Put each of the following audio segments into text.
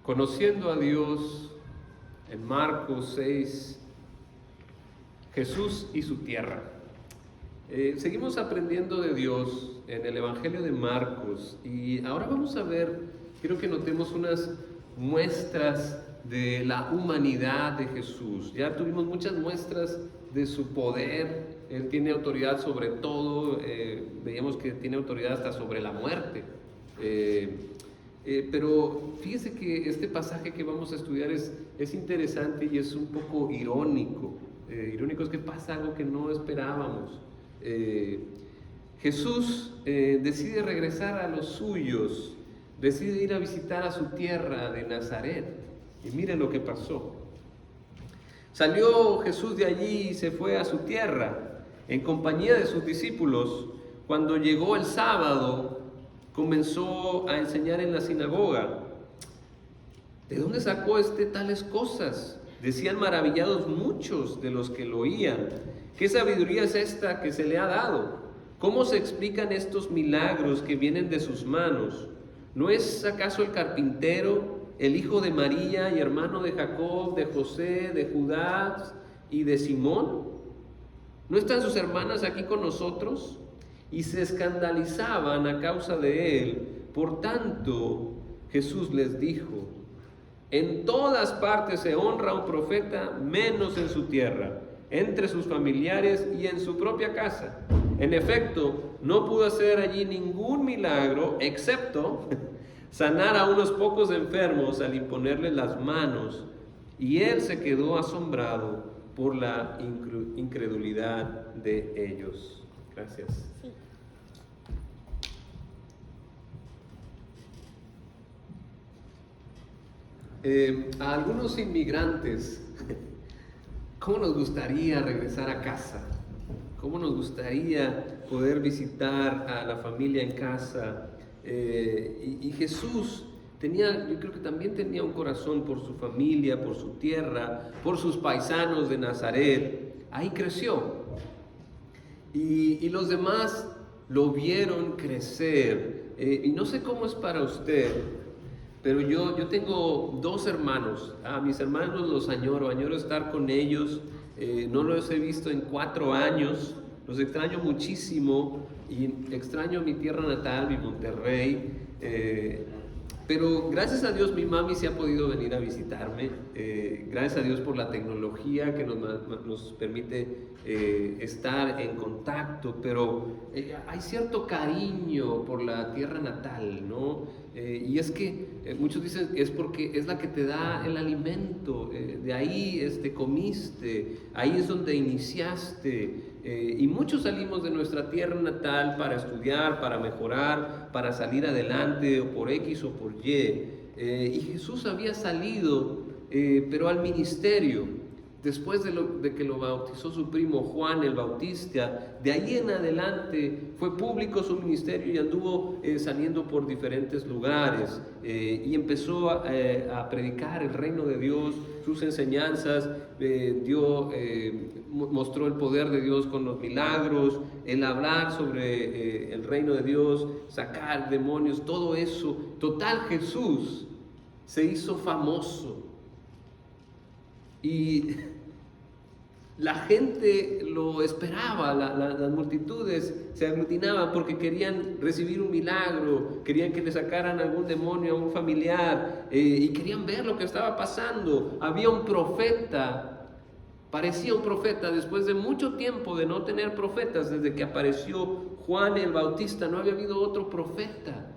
Conociendo a Dios en Marcos 6, Jesús y su tierra. Seguimos aprendiendo de Dios en el Evangelio de Marcos y ahora vamos a ver, quiero que notemos unas muestras de la humanidad de Jesús. Ya tuvimos muchas muestras de su poder. Él tiene autoridad sobre todo, veíamos que tiene autoridad hasta sobre la muerte. Pero fíjese que este pasaje que vamos a estudiar es interesante y es un poco irónico. Irónico es que pasa algo que no esperábamos. Jesús decide regresar a los suyos, decide ir a visitar a su tierra de Nazaret. Y miren lo que pasó. Salió Jesús de allí y se fue a su tierra en compañía de sus discípulos. Cuando llegó el sábado, comenzó a enseñar en la sinagoga. ¿De dónde sacó tales cosas? Decían maravillados muchos de los que lo oían. ¿Qué sabiduría es esta que se le ha dado? ¿Cómo se explican estos milagros que vienen de sus manos? ¿No es acaso el carpintero, el hijo de María y hermano de Jacob, de José, de Judá y de Simón? ¿No están sus hermanas aquí con nosotros? Y se escandalizaban a causa de él. Por tanto, Jesús les dijo: en todas partes se honra a un profeta, menos en su tierra, entre sus familiares y en su propia casa. En efecto, no pudo hacer allí ningún milagro, excepto sanar a unos pocos enfermos al imponerles las manos, y él se quedó asombrado por la incredulidad de ellos. Gracias. Sí. A algunos inmigrantes, ¿cómo nos gustaría regresar a casa? ¿Cómo nos gustaría poder visitar a la familia en casa? Y Jesús yo creo que también tenía un corazón por su familia, por su tierra, por sus paisanos de Nazaret. Ahí creció. Y los demás lo vieron crecer. Y no sé cómo es para usted, pero yo tengo dos hermanos. A mis hermanos los añoro estar con ellos. No los he visto en 4 años. Los extraño muchísimo y extraño mi tierra natal, mi Monterrey. Pero gracias a Dios mi mami se ha podido venir a visitarme. Gracias a Dios por la tecnología que nos permite estar en contacto. Pero hay cierto cariño por la tierra natal, ¿no? Y es que muchos dicen es porque es la que te da el alimento. De ahí comiste, ahí es donde iniciaste. Y muchos salimos de nuestra tierra natal para estudiar, para mejorar, para salir adelante, o por X o por Y. Y Jesús había salido, pero al ministerio, después de que lo bautizó su primo Juan el Bautista. De ahí en adelante fue público su ministerio y anduvo saliendo por diferentes lugares. Y empezó a predicar el reino de Dios, sus enseñanzas, mostró el poder de Dios con los milagros, el hablar sobre el reino de Dios, sacar demonios, todo eso. Total, Jesús se hizo famoso y la gente lo esperaba, las multitudes se aglutinaban porque querían recibir un milagro, querían que le sacaran algún demonio a un familiar, y querían ver lo que estaba pasando. Había un profeta, parecía un profeta, después de mucho tiempo de no tener profetas, desde que apareció Juan el Bautista, no había habido otro profeta,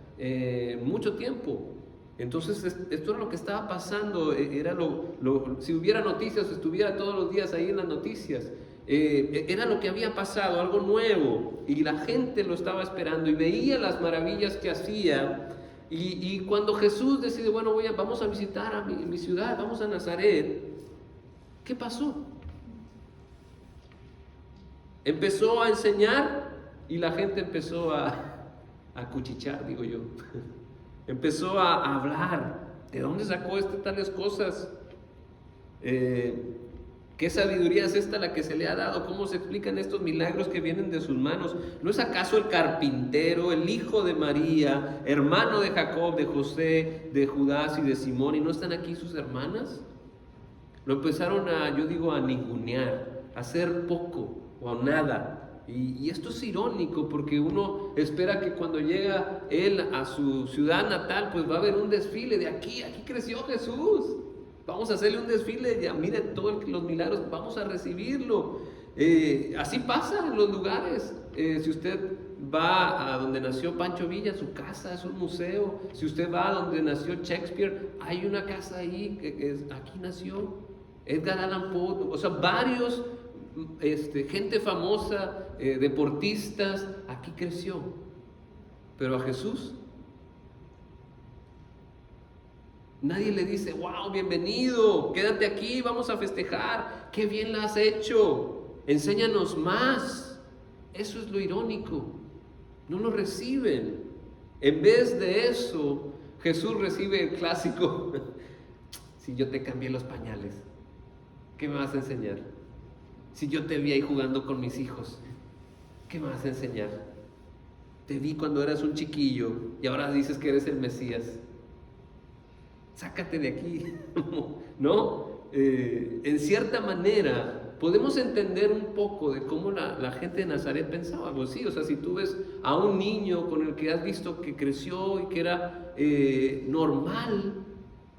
mucho tiempo. Entonces esto era lo que estaba pasando, si hubiera noticias, estuviera todos los días ahí en las noticias. Era lo que había pasado, algo nuevo, y la gente lo estaba esperando y veía las maravillas que hacía. Y cuando Jesús decide, bueno, vamos a visitar a mi ciudad, vamos a Nazaret, ¿qué pasó? Empezó a enseñar y la gente empezó a cuchichar, digo yo. Empezó a hablar. ¿De dónde sacó tales cosas? ¿Qué sabiduría es esta la que se le ha dado? ¿Cómo se explican estos milagros que vienen de sus manos? ¿No es acaso el carpintero, el hijo de María, hermano de Jacob, de José, de Judas y de Simón? ¿Y no están aquí sus hermanas? Lo empezaron a ningunear, a hacer poco o nada. Y esto es irónico porque uno espera que cuando llega él a su ciudad natal, pues va a haber un desfile de aquí creció Jesús. Vamos a hacerle un desfile, ya miren todos los milagros, vamos a recibirlo. Así pasa en los lugares. Si usted va a donde nació Pancho Villa, su casa es un museo. Si usted va a donde nació Shakespeare, hay una casa ahí aquí nació. Edgar Allan Poe, o sea, varios, gente famosa, deportistas, aquí creció. Pero a Jesús nadie le dice, wow, bienvenido, quédate aquí, vamos a festejar, qué bien la has hecho, enséñanos más. Eso es lo irónico, no lo reciben. En vez de eso, Jesús recibe el clásico, si yo te cambié los pañales, ¿qué me vas a enseñar? Si yo te vi ahí jugando con mis hijos, ¿qué me vas a enseñar? Te vi cuando eras un chiquillo y ahora dices que eres el Mesías. Sácate de aquí, ¿no? En cierta manera, podemos entender un poco de cómo la gente de Nazaret pensaba. Pues sí, o sea, si tú ves a un niño con el que has visto que creció y que era normal,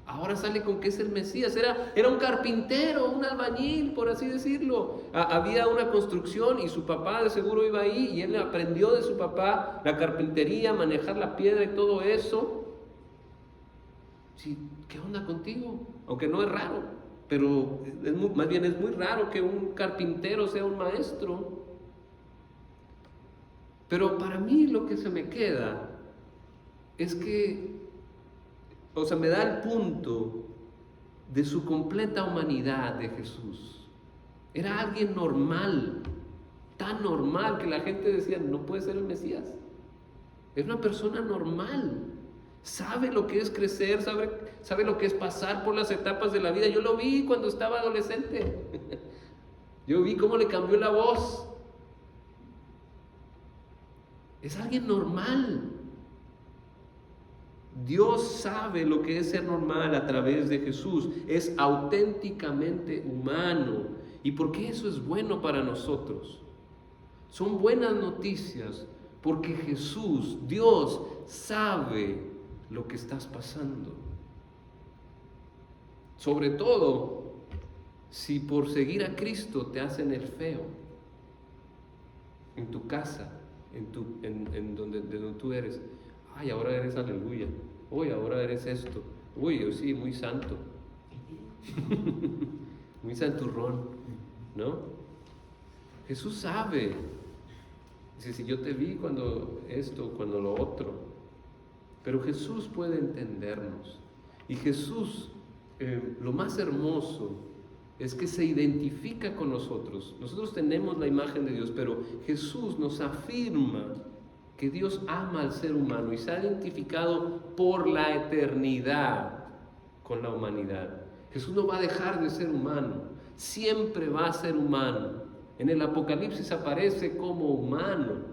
ahora sale con que es el Mesías. Era un carpintero, un albañil, por así decirlo. Había una construcción y su papá de seguro iba ahí y él aprendió de su papá la carpintería, manejar la piedra y todo eso. Sí, ¿qué onda contigo? Aunque no es raro, pero más bien es muy raro que un carpintero sea un maestro. Pero para mí lo que se me queda es que, o sea, me da el punto de su completa humanidad de Jesús. Era alguien normal, tan normal que la gente decía, no puede ser el Mesías. Es una persona normal. Sabe lo que es crecer, sabe lo que es pasar por las etapas de la vida. Yo lo vi cuando estaba adolescente. Yo vi cómo le cambió la voz. Es alguien normal. Dios sabe lo que es ser normal a través de Jesús. Es auténticamente humano. ¿Y por qué eso es bueno para nosotros? Son buenas noticias porque Jesús, Dios, sabe lo que estás pasando. Sobre todo, si por seguir a Cristo te hacen el feo en tu casa, de donde tú eres. Ay, ahora eres aleluya. Uy, ahora eres esto. Uy, yo sí, muy santo. Muy santurrón, ¿no? Jesús sabe. Dice, si yo te vi cuando esto, cuando lo otro. Pero Jesús puede entendernos. Y Jesús, lo más hermoso es que se identifica con nosotros. Nosotros tenemos la imagen de Dios, pero Jesús nos afirma que Dios ama al ser humano y se ha identificado por la eternidad con la humanidad. Jesús no va a dejar de ser humano, siempre va a ser humano. En el Apocalipsis aparece como humano.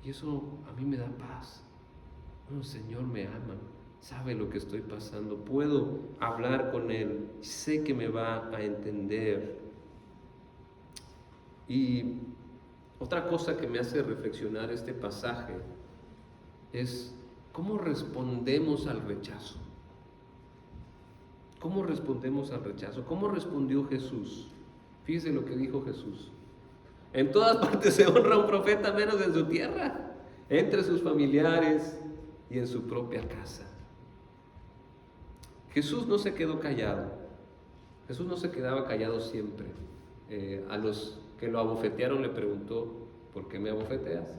Y eso a mí me da paz. Bueno, el Señor me ama, sabe lo que estoy pasando, puedo hablar con Él, sé que me va a entender. Y otra cosa que me hace reflexionar este pasaje es cómo respondemos al rechazo. ¿Cómo respondemos al rechazo? ¿Cómo respondió Jesús? Fíjese lo que dijo Jesús. En todas partes se honra a un profeta menos en su tierra, entre sus familiares y en su propia casa. Jesús no se quedó callado. Jesús no se quedaba callado siempre. A los que lo abofetearon le preguntó, ¿por qué me abofeteas?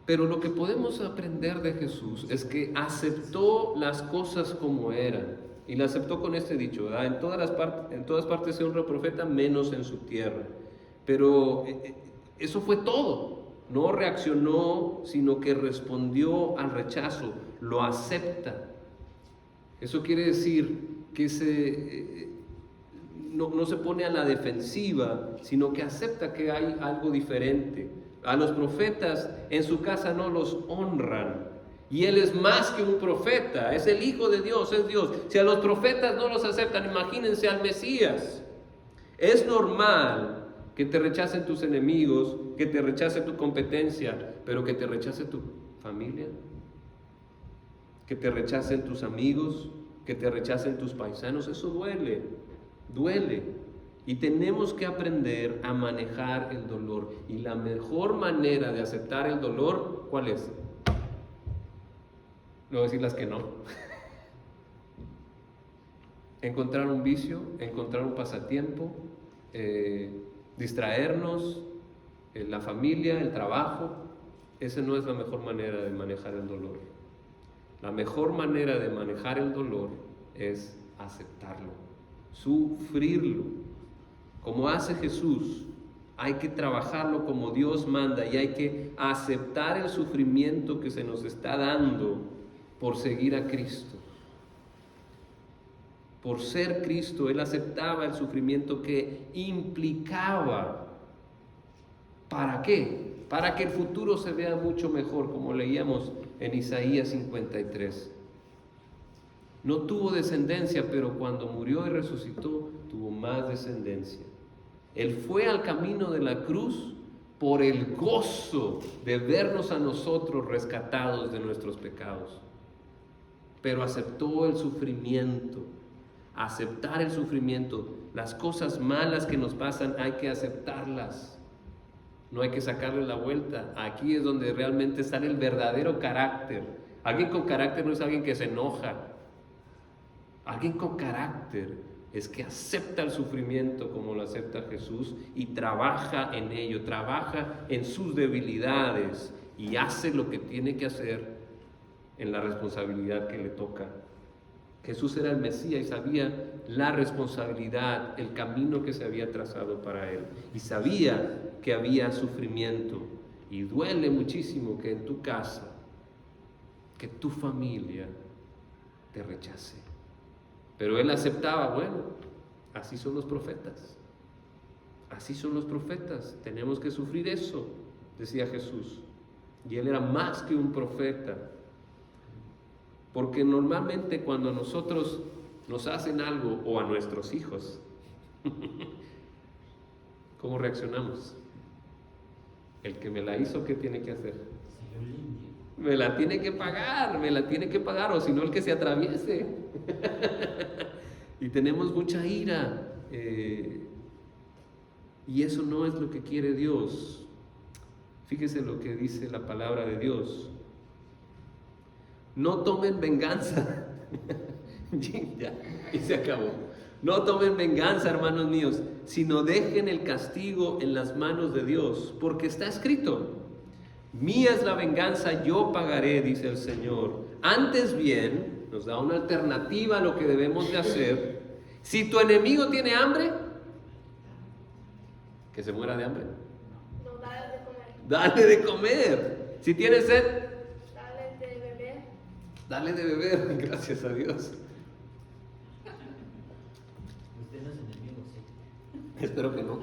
Pero lo que podemos aprender de Jesús es que aceptó las cosas como eran. Y la aceptó con este dicho, ¿verdad? En todas partes se honra al profeta, menos en su tierra. Pero eso fue todo. No reaccionó, sino que respondió al rechazo, lo acepta. Eso quiere decir que no se pone a la defensiva, sino que acepta que hay algo diferente. A los profetas en su casa no los honran. Y él es más que un profeta, es el Hijo de Dios, es Dios. Si a los profetas no los aceptan, imagínense al Mesías. Es normal que te rechacen tus enemigos, que te rechace tu competencia, pero que te rechace tu familia, que te rechacen tus amigos, que te rechacen tus paisanos. Eso duele, duele. Y tenemos que aprender a manejar el dolor. Y la mejor manera de aceptar el dolor, ¿cuál es? No voy a decir las que no. Encontrar un vicio, encontrar un pasatiempo, distraernos, la familia, el trabajo. Esa no es la mejor manera de manejar el dolor. La mejor manera de manejar el dolor es aceptarlo, sufrirlo, como hace Jesús. Hay que trabajarlo como Dios manda y hay que aceptar el sufrimiento que se nos está dando por seguir a Cristo. Por ser Cristo, Él aceptaba el sufrimiento que implicaba. ¿Para qué? Para que el futuro se vea mucho mejor, como leíamos en Isaías 53. No tuvo descendencia, pero cuando murió y resucitó, tuvo más descendencia. Él fue al camino de la cruz por el gozo de vernos a nosotros rescatados de nuestros pecados. Pero aceptó el sufrimiento. Aceptar el sufrimiento. Las cosas malas que nos pasan hay que aceptarlas. No hay que sacarle la vuelta. Aquí es donde realmente sale el verdadero carácter. Alguien con carácter no es alguien que se enoja. Alguien con carácter es que acepta el sufrimiento como lo acepta Jesús y trabaja en ello, trabaja en sus debilidades y hace lo que tiene que hacer en la responsabilidad que le toca. Jesús era el Mesías y sabía la responsabilidad, el camino que se había trazado para él. Y sabía que había sufrimiento. Y duele muchísimo que en tu casa, que tu familia te rechace. Pero él aceptaba, bueno, así son los profetas. Así son los profetas. Tenemos que sufrir eso, decía Jesús. Y él era más que un profeta. Porque normalmente cuando a nosotros nos hacen algo, o a nuestros hijos, ¿cómo reaccionamos? El que me la hizo, ¿qué tiene que hacer? Me la tiene que pagar, o si no el que se atraviese. Y tenemos mucha ira. Y eso no es lo que quiere Dios. Fíjese lo que dice la palabra de Dios. No tomen venganza. Ya, y se acabó. No tomen venganza, hermanos míos, sino dejen el castigo en las manos de Dios, porque está escrito: mía es la venganza, yo pagaré, dice el Señor. Antes bien, nos da una alternativa a lo que debemos de hacer. Si tu enemigo tiene hambre, que se muera de hambre. No, dale de comer. Dale de comer. Si tiene sed, Dale de beber. dale de beber, gracias a Dios. Usted no es enemigo, sí. Espero que no.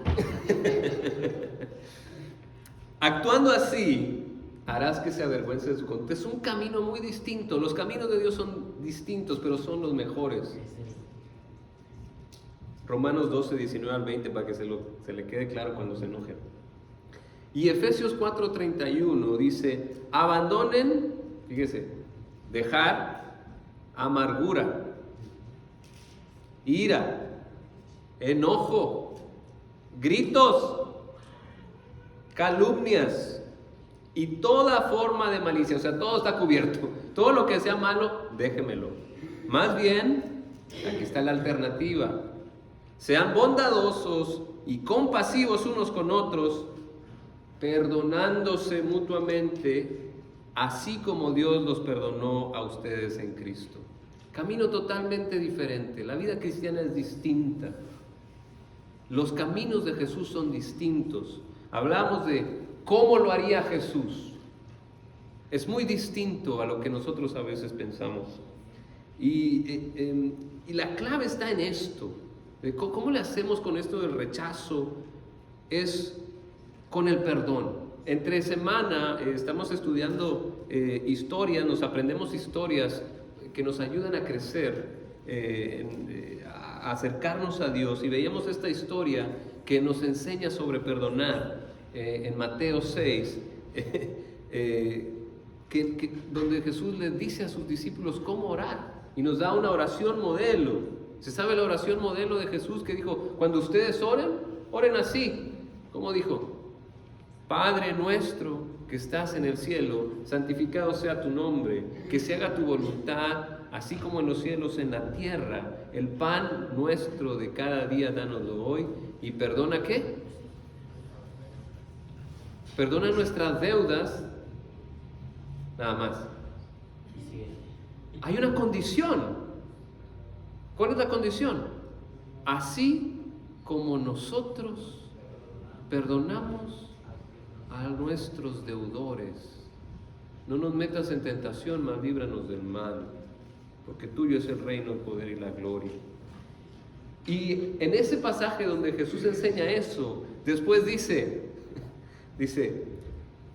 Actuando así, harás que se avergüence de su conducta. Es un camino muy distinto. Los caminos de Dios son distintos, pero son los mejores. Romanos 12, 19 al 20, para que se le quede claro cuando se enojen. Y Efesios 4, 31 dice: abandonen, fíjese, dejar amargura, ira, enojo, gritos, calumnias y toda forma de malicia. O sea, todo está cubierto. Todo lo que sea malo, déjemelo. Más bien, aquí está la alternativa. Sean bondadosos y compasivos unos con otros, perdonándose mutuamente, así como Dios los perdonó a ustedes en Cristo. Camino totalmente diferente. La vida cristiana es distinta. Los caminos de Jesús son distintos. Hablamos de cómo lo haría Jesús. Es muy distinto a lo que nosotros a veces pensamos. Y la clave está en esto. ¿Cómo le hacemos con esto del rechazo? Es con el perdón. Entre semana estamos estudiando historias, nos aprendemos historias que nos ayudan a crecer, a acercarnos a Dios. Y veíamos esta historia que nos enseña sobre perdonar en Mateo 6, donde Jesús les dice a sus discípulos cómo orar y nos da una oración modelo. ¿Se sabe la oración modelo de Jesús que dijo, cuando ustedes oren, oren así? ¿Cómo dijo? Padre nuestro que estás en el cielo, santificado sea tu nombre, que se haga tu voluntad, así como en los cielos, en la tierra. El pan nuestro de cada día, dánoslo hoy. ¿Y perdona qué? Perdona nuestras deudas, nada más. Hay una condición. ¿Cuál es la condición? Así como nosotros perdonamos a nuestros deudores. No nos metas en tentación, mas líbranos del mal, porque tuyo es el reino, el poder y la gloria. Y en ese pasaje donde Jesús enseña eso, después dice,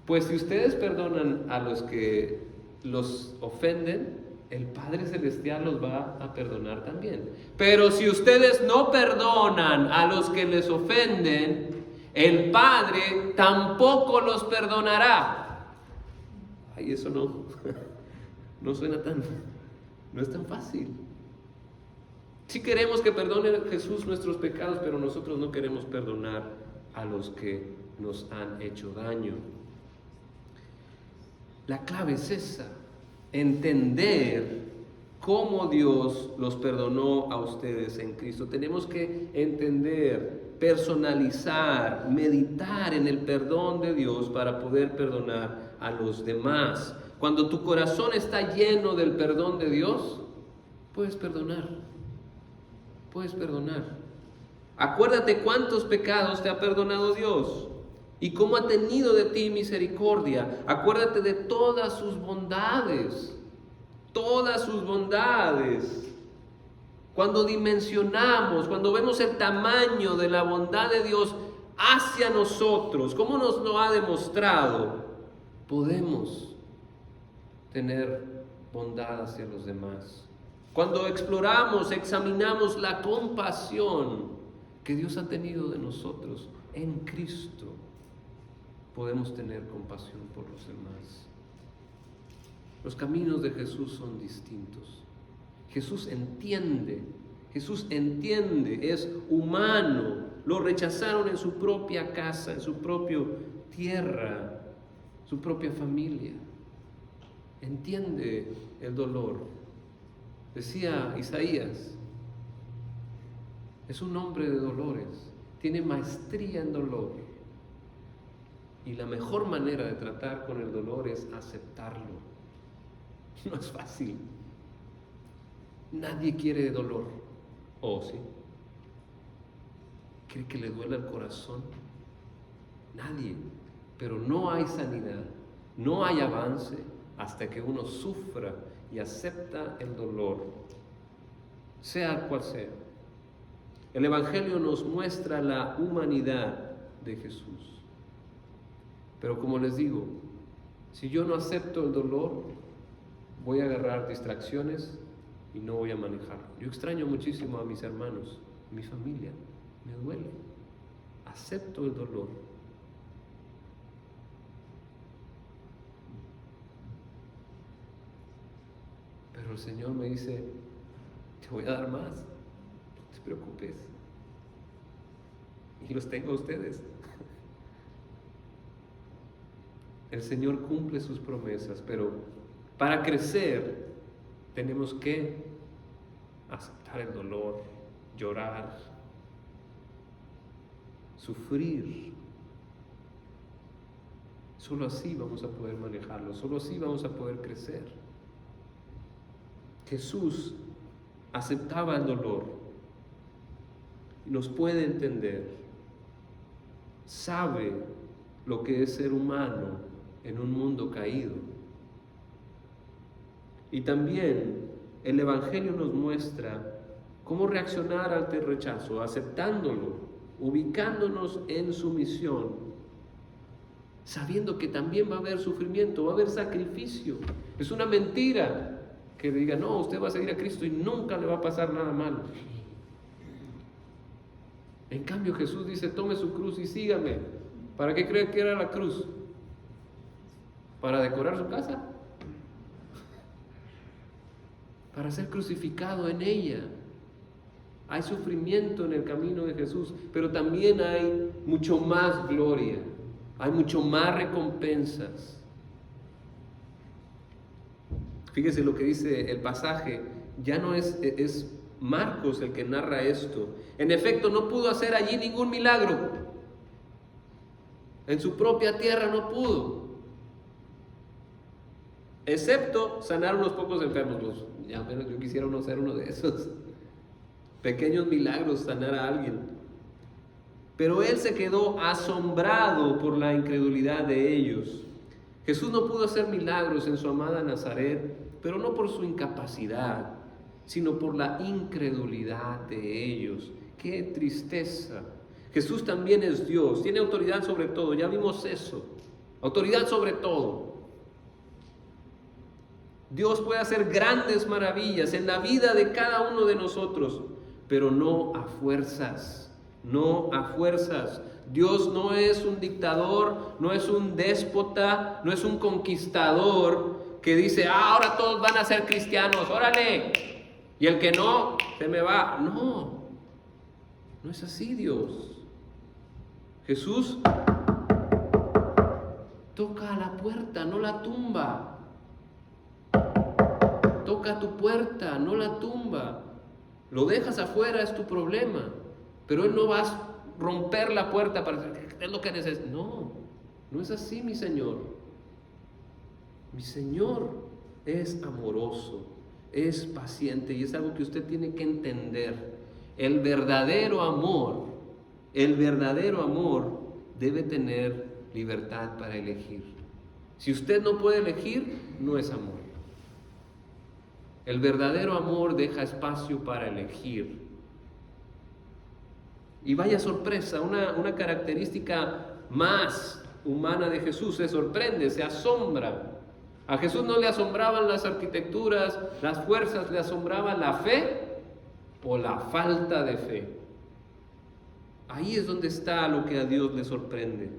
pues si ustedes perdonan a los que los ofenden, el Padre Celestial los va a perdonar también. Pero si ustedes no perdonan a los que les ofenden, el Padre tampoco los perdonará. Ay, eso no suena no es tan fácil. Sí queremos que perdone Jesús nuestros pecados, pero nosotros no queremos perdonar a los que nos han hecho daño. La clave es esa, entender cómo Dios los perdonó a ustedes en Cristo. Tenemos que entender, personalizar, meditar en el perdón de Dios para poder perdonar a los demás. Cuando tu corazón está lleno del perdón de Dios, puedes perdonar. Puedes perdonar. Acuérdate cuántos pecados te ha perdonado Dios y cómo ha tenido de ti misericordia. Acuérdate de todas sus bondades. Todas sus bondades. Cuando dimensionamos, cuando vemos el tamaño de la bondad de Dios hacia nosotros, cómo nos lo ha demostrado, podemos tener bondad hacia los demás. Cuando exploramos, examinamos la compasión que Dios ha tenido de nosotros en Cristo, podemos tener compasión por los demás. Los caminos de Jesús son distintos. Jesús entiende, es humano. Lo rechazaron en su propia casa, en su propia tierra, su propia familia. Entiende el dolor. Decía Isaías, es un hombre de dolores, tiene maestría en dolor. Y la mejor manera de tratar con el dolor es aceptarlo. No es fácil. Nadie quiere dolor. ¿O sí? ¿Cree que le duela el corazón? Nadie. Pero no hay sanidad, no hay avance hasta que uno sufra y acepta el dolor, sea cual sea. El Evangelio nos muestra la humanidad de Jesús. Pero como les digo, si yo no acepto el dolor, voy a agarrar distracciones y no voy a manejarlo. Yo extraño muchísimo a mis hermanos, a mi familia, me duele. Acepto el dolor. Pero el Señor me dice, te voy a dar más, no te preocupes. Y los tengo a ustedes. El Señor cumple sus promesas, pero para crecer tenemos que aceptar el dolor, llorar, sufrir. Solo así vamos a poder manejarlo, solo así vamos a poder crecer. Jesús aceptaba el dolor y nos puede entender, sabe lo que es ser humano en un mundo caído. Y también el Evangelio nos muestra cómo reaccionar ante el rechazo, aceptándolo, ubicándonos en su misión, sabiendo que también va a haber sufrimiento, va a haber sacrificio. Es una mentira que diga, no, usted va a seguir a Cristo y nunca le va a pasar nada malo. En cambio Jesús dice, tome su cruz y sígame. ¿Para qué cree que era la cruz? ¿Para decorar su casa? Para ser crucificado en ella. Hay sufrimiento en el camino de Jesús, pero también hay mucho más gloria, hay mucho más recompensas. Fíjese lo que dice el pasaje, ya no es Marcos el que narra esto. En efecto, no pudo hacer allí ningún milagro. En su propia tierra no pudo. Excepto sanar unos pocos enfermos. Ya menos yo quisiera ser uno de esos. Pequeños milagros, sanar a alguien. Pero él se quedó asombrado por la incredulidad de ellos. Jesús no pudo hacer milagros en su amada Nazaret, pero no por su incapacidad, sino por la incredulidad de ellos. ¡Qué tristeza! Jesús también es Dios, tiene autoridad sobre todo, ya vimos eso. Autoridad sobre todo. Dios puede hacer grandes maravillas en la vida de cada uno de nosotros, pero no a fuerzas, no a fuerzas. Dios no es un dictador, no es un déspota, no es un conquistador que dice, ahora todos van a ser cristianos, órale, y el que no, se me va. No, no es así Dios. Jesús toca a la puerta, no la tumba. Toca tu puerta, no la tumba. Lo dejas afuera, es tu problema. Pero Él no va a romper la puerta para decir, es lo que necesitas. No, no es así, mi Señor. Mi Señor es amoroso, es paciente y es algo que usted tiene que entender. El verdadero amor debe tener libertad para elegir. Si usted no puede elegir, no es amor. El verdadero amor deja espacio para elegir. Y vaya sorpresa, una característica más humana de Jesús, se sorprende, se asombra. A Jesús no le asombraban las arquitecturas, las fuerzas, le asombraba la fe o la falta de fe. Ahí es donde está lo que a Dios le sorprende.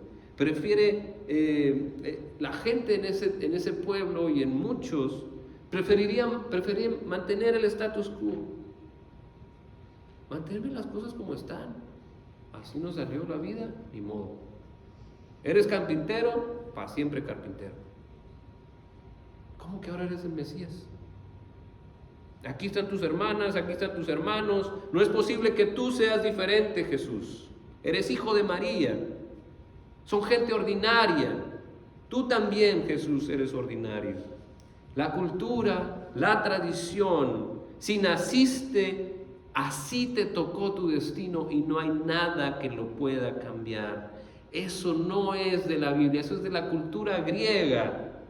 La gente en ese pueblo y en muchos preferían mantener el status quo, mantener las cosas como están. Así nos salió la vida, ni modo. Eres carpintero, para siempre carpintero. ¿Cómo que ahora eres el Mesías? Aquí están tus hermanas, aquí están tus hermanos. No es posible que tú seas diferente, Jesús. Eres hijo de María. Son gente ordinaria. Tú también, Jesús, eres ordinario. La cultura, la tradición, si naciste, así te tocó tu destino y no hay nada que lo pueda cambiar. Eso no es de la Biblia, eso es de la cultura griega.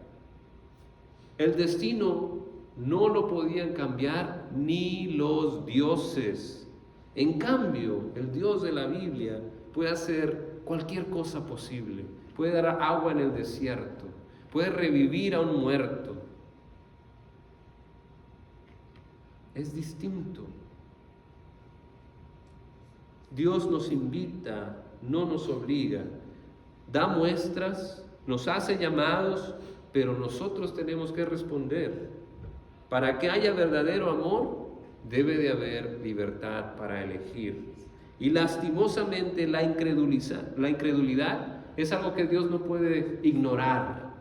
El destino no lo podían cambiar ni los dioses. En cambio, el Dios de la Biblia puede hacer cualquier cosa posible. Puede dar agua en el desierto, puede revivir a un muerto. Es distinto. Dios nos invita, no nos obliga. Da muestras, nos hace llamados, pero nosotros tenemos que responder. Para que haya verdadero amor, debe de haber libertad para elegir. Y lastimosamente la incredulidad es algo que Dios no puede ignorar.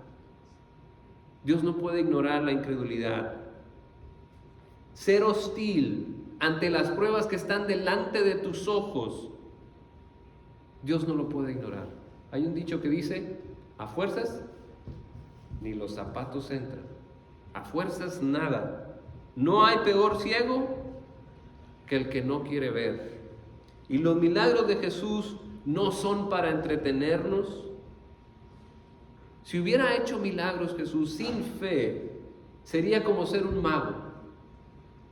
Dios no puede ignorar la incredulidad. Ser hostil ante las pruebas que están delante de tus ojos, Dios no lo puede ignorar. Hay un dicho que dice, a fuerzas ni los zapatos entran, a fuerzas nada. No hay peor ciego que el que no quiere ver. Y los milagros de Jesús no son para entretenernos. Si hubiera hecho milagros Jesús sin fe, sería como ser un mago.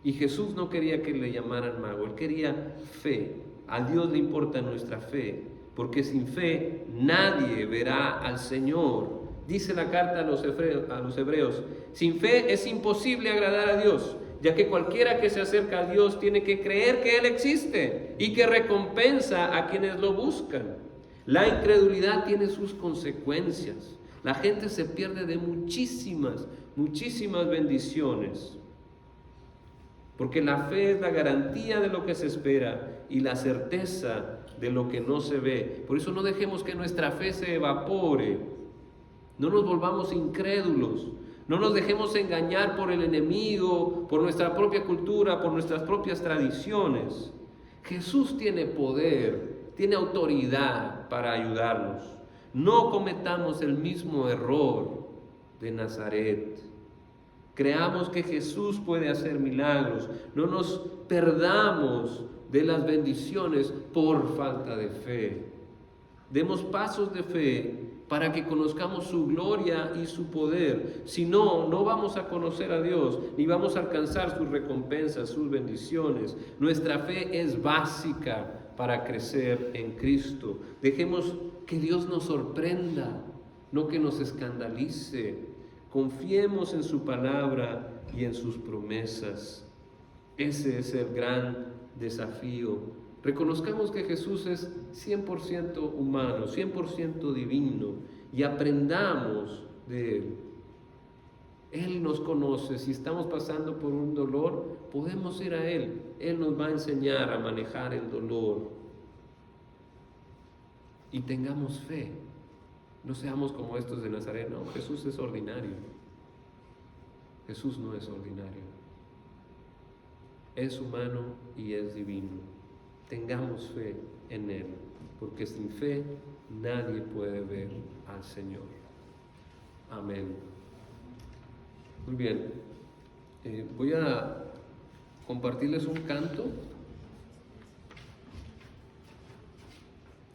Y Jesús no quería que le llamaran mago, Él quería fe. A Dios le importa nuestra fe, porque sin fe nadie verá al Señor. Dice la carta a los hebreos, sin fe es imposible agradar a Dios, ya que cualquiera que se acerca a Dios tiene que creer que Él existe y que recompensa a quienes lo buscan. La incredulidad tiene sus consecuencias. La gente se pierde de muchísimas bendiciones. Porque la fe es la garantía de lo que se espera y la certeza de lo que no se ve. Por eso no dejemos que nuestra fe se evapore. No nos volvamos incrédulos. No nos dejemos engañar por el enemigo, por nuestra propia cultura, por nuestras propias tradiciones. Jesús tiene poder, tiene autoridad para ayudarnos. No cometamos el mismo error de Nazaret. Creamos que Jesús puede hacer milagros. No nos perdamos de las bendiciones por falta de fe. Demos pasos de fe para que conozcamos su gloria y su poder. Si no, no vamos a conocer a Dios, ni vamos a alcanzar sus recompensas, sus bendiciones. Nuestra fe es básica para crecer en Cristo. Dejemos que Dios nos sorprenda, no que nos escandalice. Confiemos en su palabra y en sus promesas. Ese es el gran desafío. Reconozcamos que Jesús es 100% humano, 100% divino, y aprendamos de Él. Él nos conoce. Si estamos pasando por un dolor, podemos ir a Él. Él nos va a enseñar a manejar el dolor. Y tengamos fe. No seamos como estos de Nazaret. No, Jesús es ordinario. Jesús no es ordinario. Es humano y es divino. Tengamos fe en Él, porque sin fe nadie puede ver al Señor. Amén. Muy bien. Voy a compartirles un canto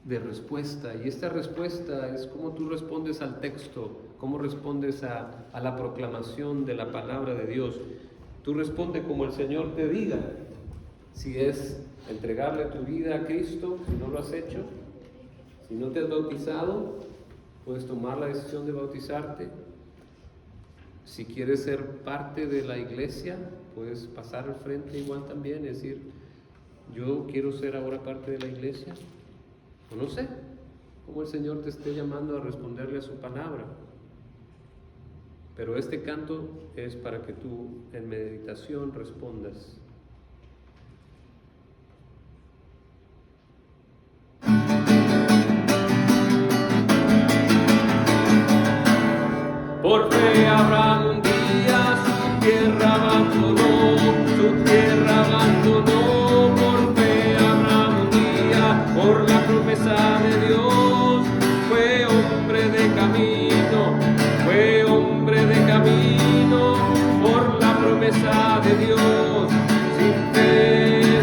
de respuesta, y esta respuesta es cómo tú respondes al texto, cómo respondes a la proclamación de la palabra de Dios. Tú responde como el Señor te diga. Si es entregarle tu vida a Cristo, si no lo has hecho, si no te has bautizado, puedes tomar la decisión de bautizarte. Si quieres ser parte de la iglesia, puedes pasar al frente igual también, es decir, yo quiero ser ahora parte de la iglesia. O no sé cómo el Señor te esté llamando a responderle a su palabra. Pero este canto es para que tú en meditación respondas. Por fe Abraham un día su tierra abandonó, por fe Abraham un día, por la promesa de Dios, fue hombre de camino, por la promesa de Dios. Sin fe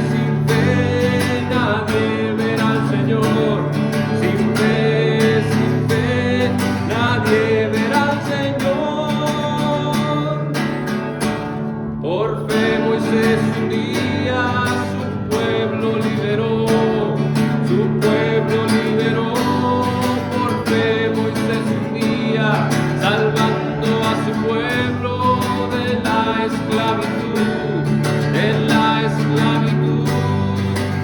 nadie verá al Señor, sin fe nadie verá al Señor. Por fe Moisés un día su pueblo liberó, por fe Moisés un día salvando a su pueblo de la esclavitud,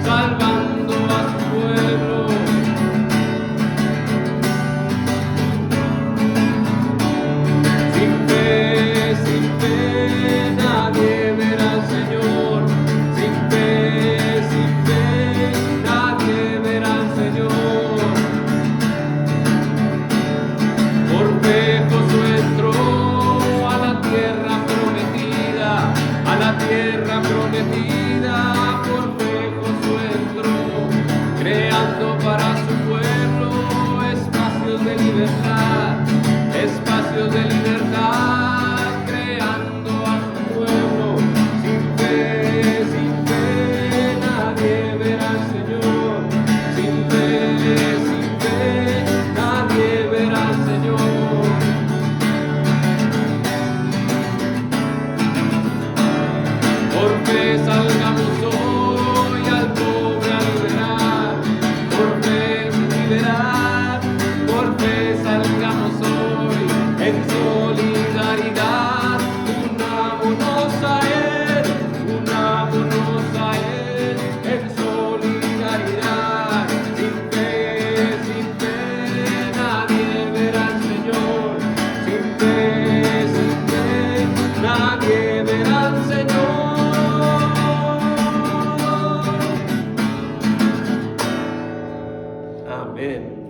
salvando a su pueblo. Sin fe nadie verá al Señor, sin fe nadie verá al Señor. Por fe Josué entró a la tierra prometida, a la tierra fe salgamos hoy al pobre a liberar, por fe liberar, por fe salgamos hoy en solidaridad. Unámonos a Él, unámonos a Él en solidaridad. Sin fe nadie verá al Señor. Sin fe nadie verá al Señor. Amén.